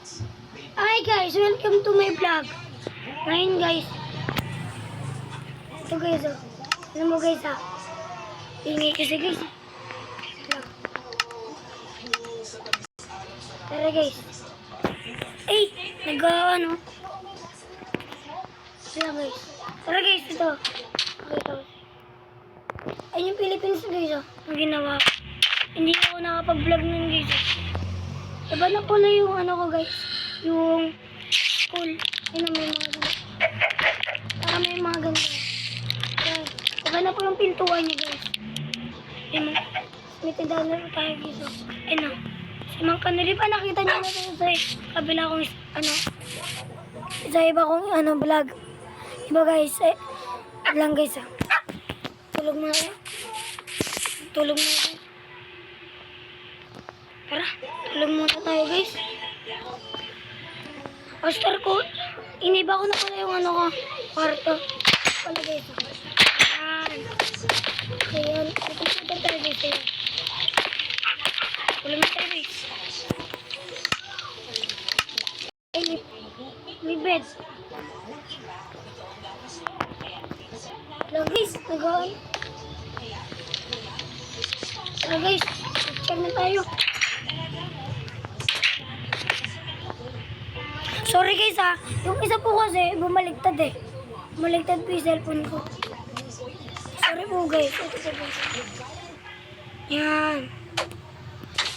Hi guys, welcome to my vlog. Ngayon guys, ito guys oh. Alam mo guys ah, ingay kasi guys. Tara guys. Ay, ano. Tara guys. Tara guys, ito. Ito. Ay yung Philippines guys oh, ang ginawa ko. Hindi ako nakapag-vlog nun guys oh. Iba na pala yung ano ko guys, yung school. Ayun may mga ganito. Para may mga ganito. Ayan. Iba na po yung pintuan niya guys. Ayun mo. May tindahan na tayo guys oh. Ayun o. Si Mang Kanuli pa nakita niyo na sa kabila kong ano. Sa iba kong ano vlog. Iba guys eh. Lang guys ah. Tulog muna kayo. Tulog muna kayo. Tara, tulog muna tayo guys. Oscar ko, iniba ko na pala yung ano ko, kwarto. Pala guys. Ayan. Ayan. Ito tayo guys. Ayan. Tulog na tayo guys. Ay, may bed. Hello guys, nag-on. Hello guys, check na tayo. Sorry guys ha, yung isa po kasi bumaligtad eh. Bumaligtad po yung cellphone ko. Sorry po guys. Ito po guys. Yan.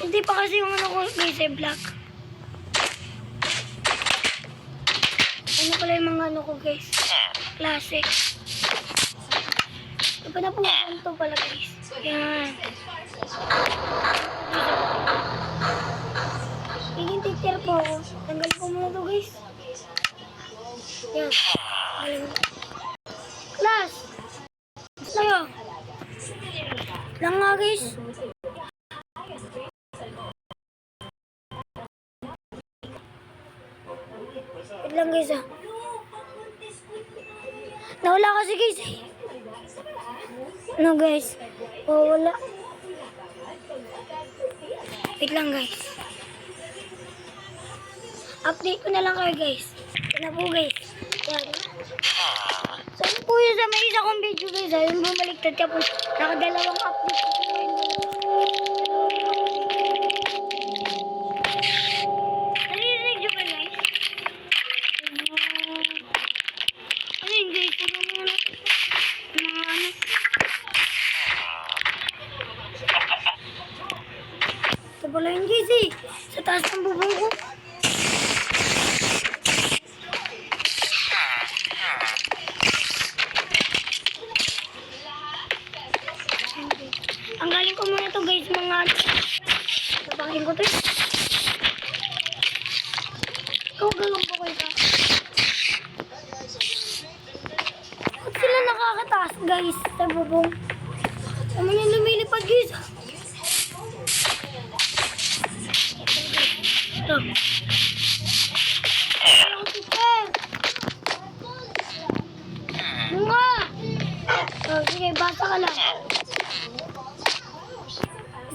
Hindi pa kasi yung ano ko guys eh, black. Ano pala yung mga ano ko guys. Classic. Iba na po ito pala guys. Yan. Hingin teacher po ako. Tanggal ko muna ito guys. Yan. Class! Tayo. Lang nga guys. Wait lang guys ah. Nawala kasi guys eh. Ano guys? Oh, wala. Wait lang guys. Update ko na lang kayo guys. Yan po guys. Yan. Saan po yun sa may isa kong video guys. Yung bumaliktad ka po. Nakadalawang update ko po. Narinig nyo ba guys? Ano yun guys? Mga ano. Ito pala yun guys eh. Sa taas ng bubong ko. Ang galing ko muna to guys, mga tapakin ko to eh. Ikaw galong po kayo ka. Ba't sila nakakataas guys sa bubong? Naman yung lumilipad guys. Ito. Ayaw teacher. Bunga. Oh, sige, basa ka lang.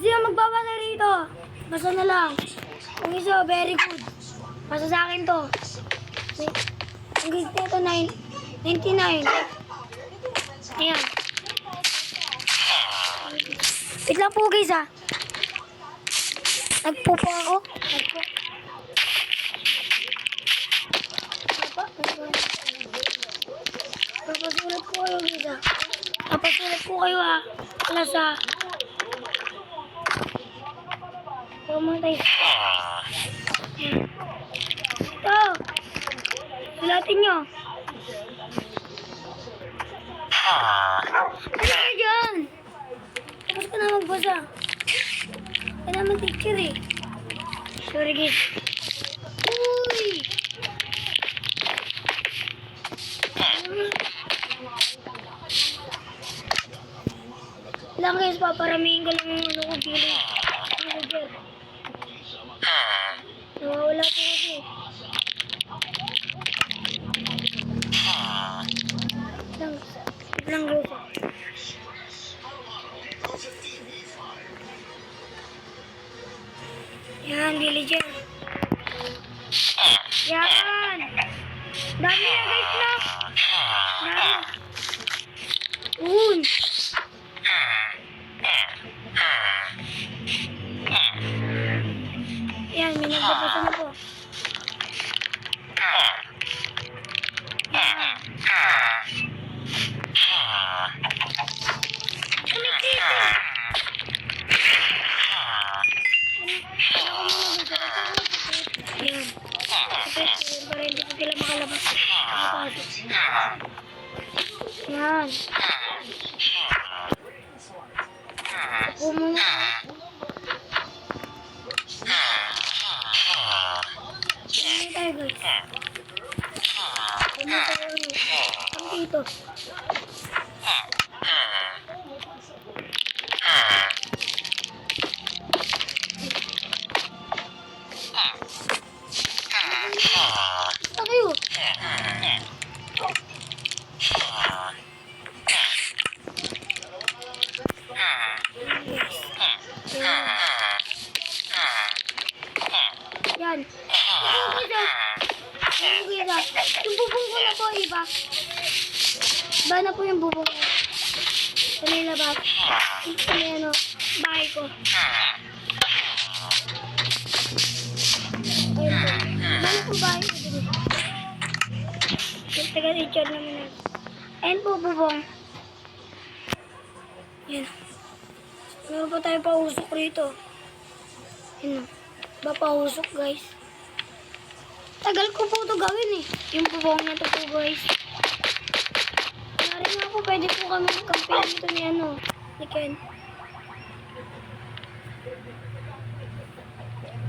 Sino magbabasa rito? Basa na lang. Yung isa, very good. Basa sa akin to. Ang gusto nito, 99. Ayan. Wait lang po guys ha. Nagpupo ako. Papasulat po kayo guys ha. Papasulat po kayo ha. Alas ha. Pumatay. Ito. Sulatin nyo. Ano kayo dyan? Tapos ka na magbasa. Kaya naman teacher eh. Sorry guys. Uy! Lang guys, paparamihin ko lang yung ano ko gilid. Nawawala po kasi. Lang guys. Yan, villager. Yan. Dami na guys na. Dami. Uy. Yan, may nagbabasa na po. Yan. Kumikita. Yan. Para hindi ko sila makalabas. Makapasok. Yan. Ako muna. Ano tayo guys? Ano tayo ulit? Ang dito. Basta kayo. Yan. Yung bubong ko na po, iba. Iba na po yung bubong ko. Sa may labas. Sa may ano, bahay ko. Ayun po. Iba na po bahay ko. Yung taga-teacher naman na. Ayun po, bubong. Yan. Meron po tayo pausok rito. Yan o. Ba pausok guys. Tagal ko po ito gawin eh. Yung bubong na ito po guys. Kaya nga po pwede po kami mag-campaign dito ni ano. Ni Ken.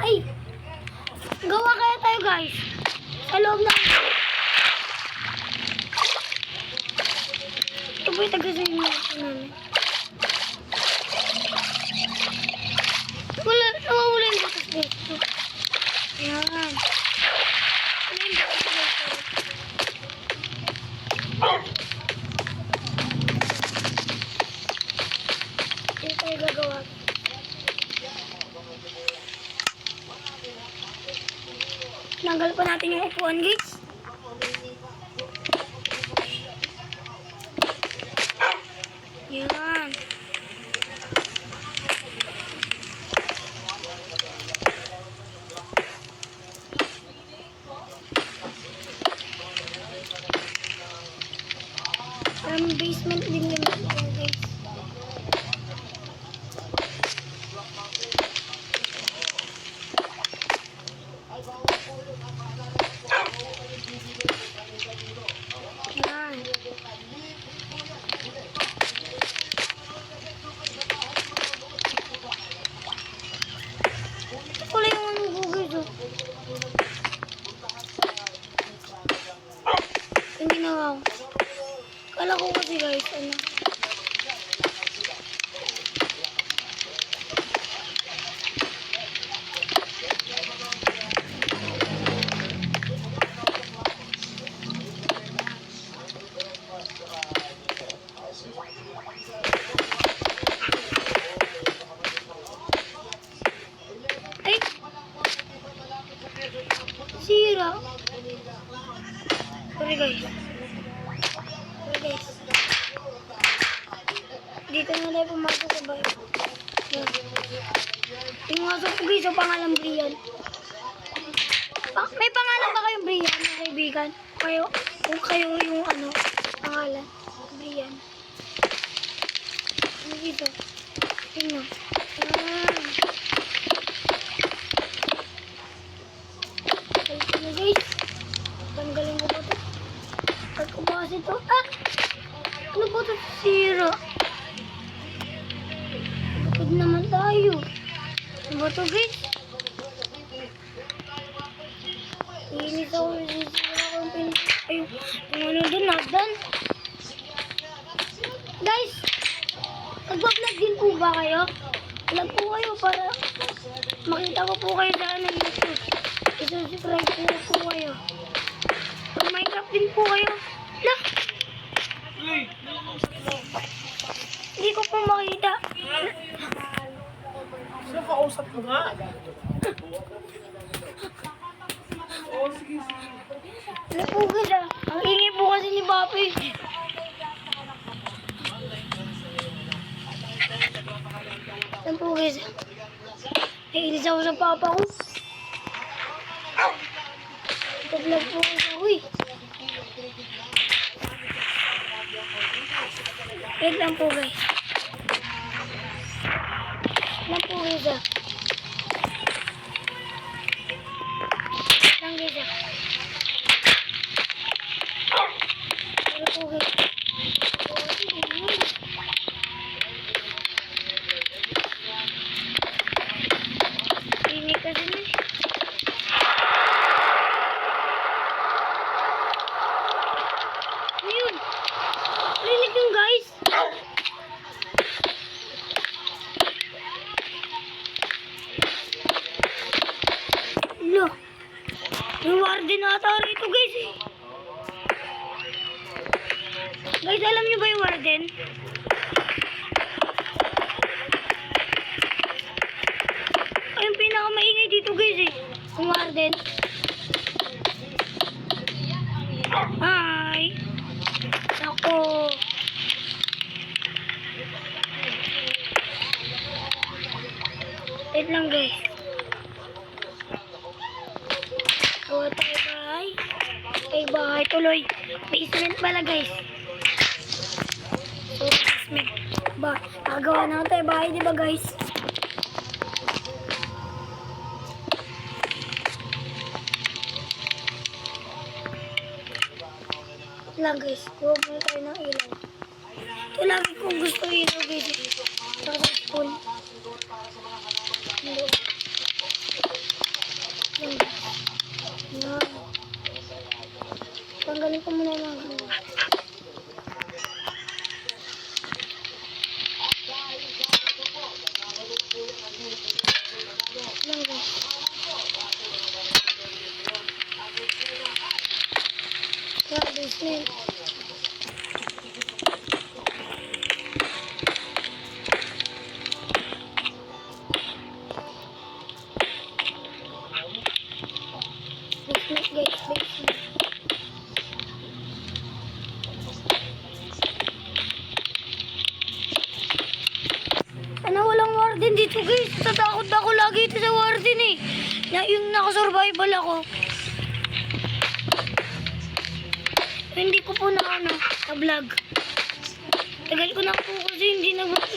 Ay! Gawa kaya tayo guys. Sa loob na. Ito po yung taga-sayin namin. Nawawala yung butas dito. Ayan. Wala yung butas dito. Dito tayo gagawa. Tanggal pa natin yung upuan guys. Ayan. Basement din naman yan guys. Yan. Kulay yung ano guys oh. Yung ginawa ko. Kala ko kasi guys, ano. Ay! Sira. Sorry guys. Guys. Dito na tayo pumasok sa bahay. Yan. Yung aso ko guys, yung pangalan Brian. May pangalan ba kayong Brian, mga kaibigan? Kayo, kung kayo yung ano, pangalan. Brian. Ano dito? Tingnan. Ito na guys. Tanggalin ko ba ito? Cut ko ba kasi ito? Ah! Ano ba ito? Sira. Bukod naman tayo. Ano ba ito guys? Inis ako. Sisira ko yung pin... Ayun. Yung ano dun, nagdan. Guys! Nagpa-vlog din po ba kayo? Vlog po kayo para makita ko po kayo sa ano YouTube. I-subscribe po kayo. Pag Minecraft din po kayo. Lah! Hindi ko po makita. Sino kausap mo nga? Ano po guys ah? Ang ingay po kasi ni Papi. Ano po guys? Naiinis ako sa papa ko. Pag-vlog po kasi ako eh. Wait lang po guys. Lang po guys ah. Lang guys ah. Ano po guys? Ingay kasi na eh. Ano yun? Rinig yun guys. Lo. Yung warden ata rito guys eh. Guys, alam niyo ba yung warden? Ay, yung pinakamaingay dito guys eh. Yung warden. Hi. Ako. Wait lang guys. Gawa tayo bahay. Ay bahay tuloy. Basement pala guys. So basement. Ba, agawa na tayo bahay diba guys? Wait lang guys. Kuha muna tayo ng ilaw. Ito lagi kong gusto ilaw guys. Sa spoon. Yan. Yan. Tanggalin ko muna yung mga ganun. Yan guys. Kaya basement. Basement guys, basement. Sana walang warden dito guys. Tatakot ako lagi ito sa warden eh. Yung nakasurvival ako. Hindi ko po na vlog. Tagal ko na po kasi hindi nag-vlog.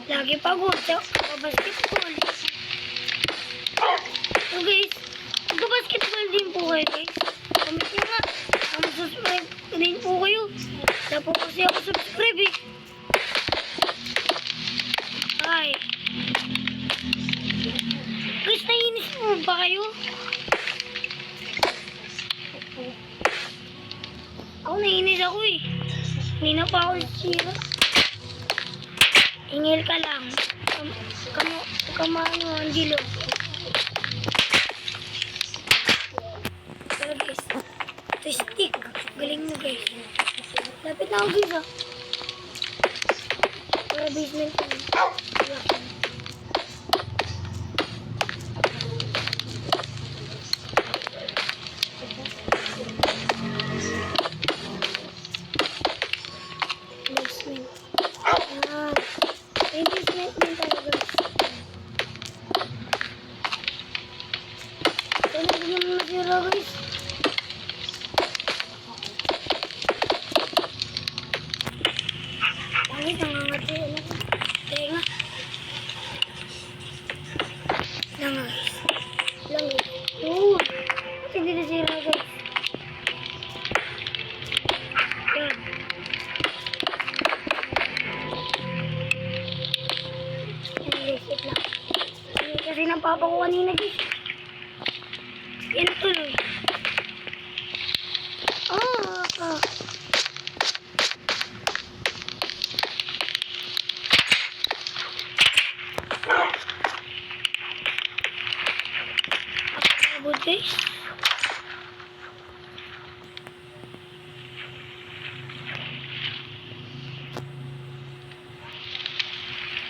Lagi pagod sa basketball. So guys, magka-basketball din po kayo guys. Comment nyo nga. Subscribe din po kayo. Wala po kasi ako subscribe eh. Hi. Guys, naiinis mo ba kayo? Ako naiinis ako eh. Hindi na pa ako sira. Ingil ka lang. Kamano, Angelo. Pero guys, ito stick. Galing mo guys. Lapit na ako guys ah. Para basement ko. Basement. Ah. May basement din tayo guys. Ito na din yung nasira guys. Pangit, nangangati. Tenga. Lang guys. Lang guys. Oo. Ba't hindi nasira guys? Yan. Wait lang. Kasi ng papa ko kanina guys. Yan tuloy. Ah. Abot guys.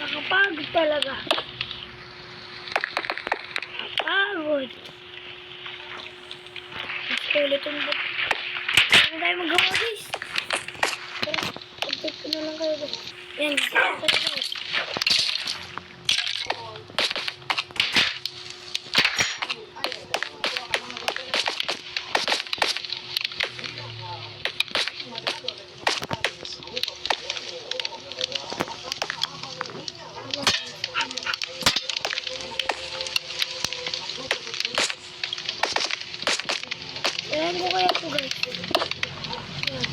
Nakapagod talaga. likod. Skeleton ba? Ano tayo magawa guys? Update ko na lang kayo guys. Yan, gusto ko guys. Ayan ko kaya po guys. Ayan.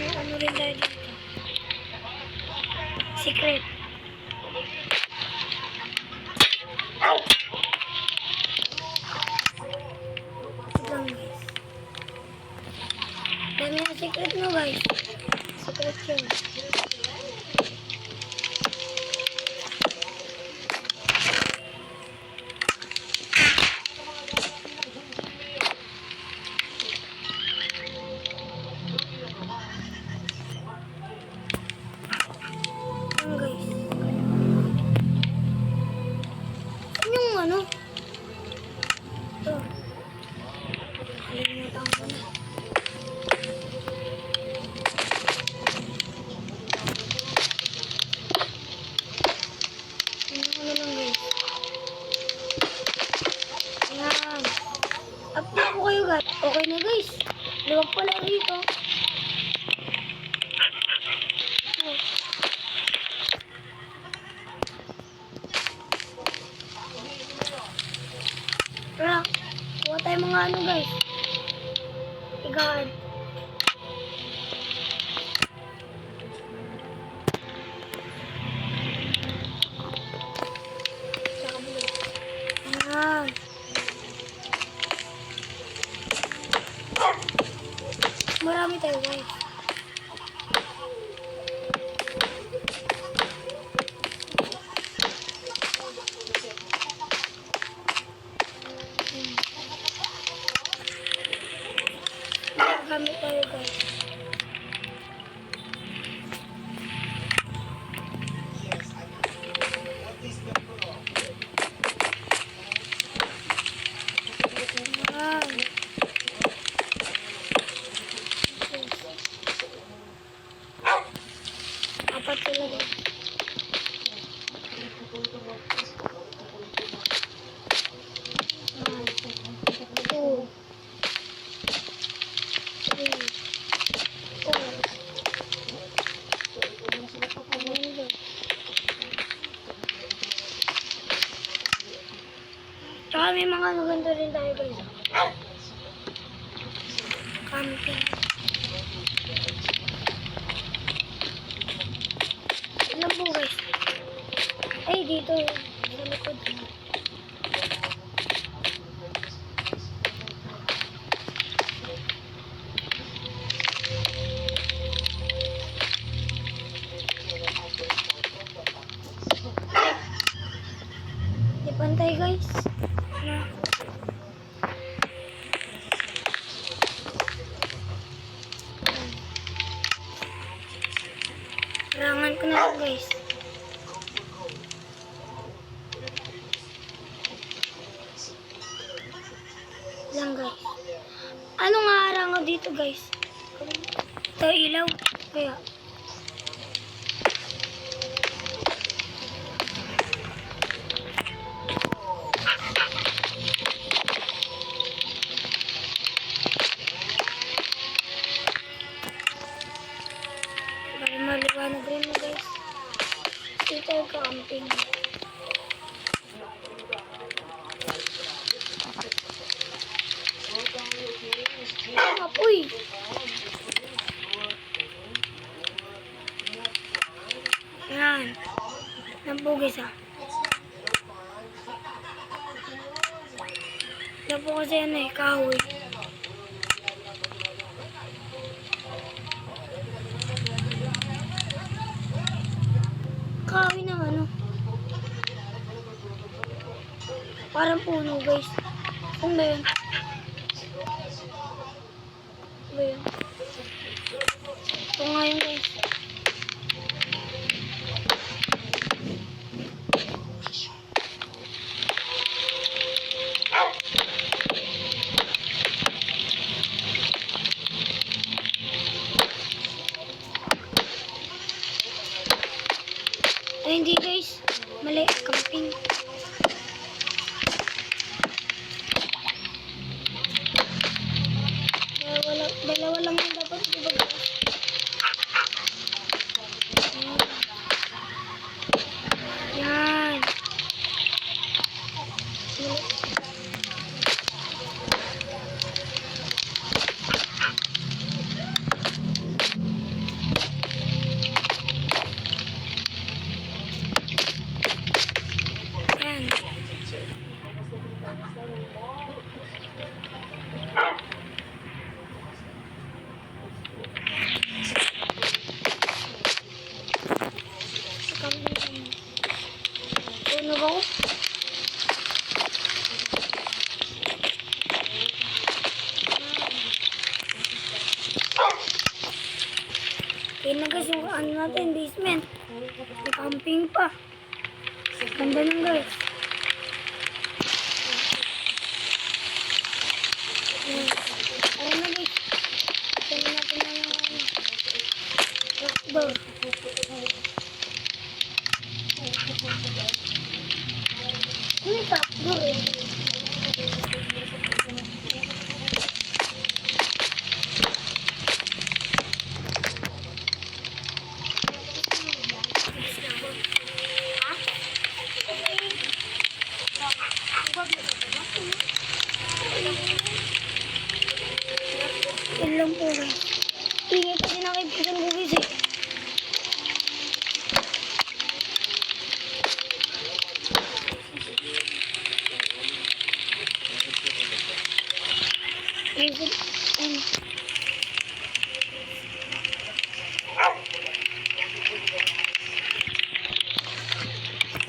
May ano rin tayo dito. Secret. Ito lang guys. Dami na secret no guys. Secret yun. Guys. Yung ano? Ito. Nakalimutan ko na. Ano lang guys. Ayan. Update ko kayo guys. Okay na guys. Luwag pala rito. Tara, kuha tayo mga ano guys. Higaan. Ayan. Marami tayo guys. Marami tayo guys. Ayan. Apat sila guys. Two. Three. Four. Ayan. Tsaka may mga ano ganito rin tayo guys. Camping. Ilan po guys? Ay, dito. Sa likod. Di pantay guys. Na. Harangan ko na lang guys. Lang guys. Ano nga harangan dito guys? Ito ilaw. Kaya. Para maliwanag rin mo guys. Dito ay camping. Apoy! Yan. Yan po guys ah. Yan po kasi ano eh, kahoy. Kahoy ng ano. Parang puno guys. Ano ba yun? Ano ba yun? Ito nga yun guys. camping. Dalawa lang yung dapat ibag. Yan. Yan. Tunog ako. Yan na guys yung ano natin, basement. May camping pa. Ganda nang guys. Yan. Ayun na guys. Ito natin na yung door. May trapdoor eh. Yan lang po guys. Ingay pa din ang kaibigan ko guys eh. Ayun.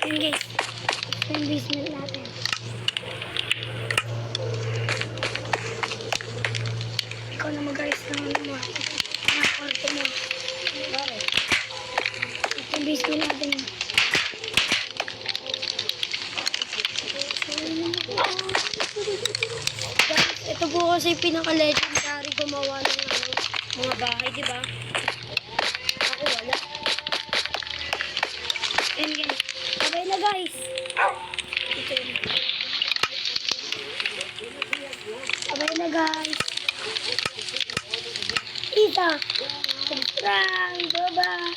Ayun guys. Ito yung basement natin. Ikaw na mag-ayos ng ano mo. Ang kwarto mo. Ito yung basement natin. Guys, ito po kasi pinaka-legendary gumawa ng ano, mga bahay, di ba? Ako wala. And guys, sabay na guys. Ito yun. Sabay na guys. Isa. Subscribe. Bye-bye.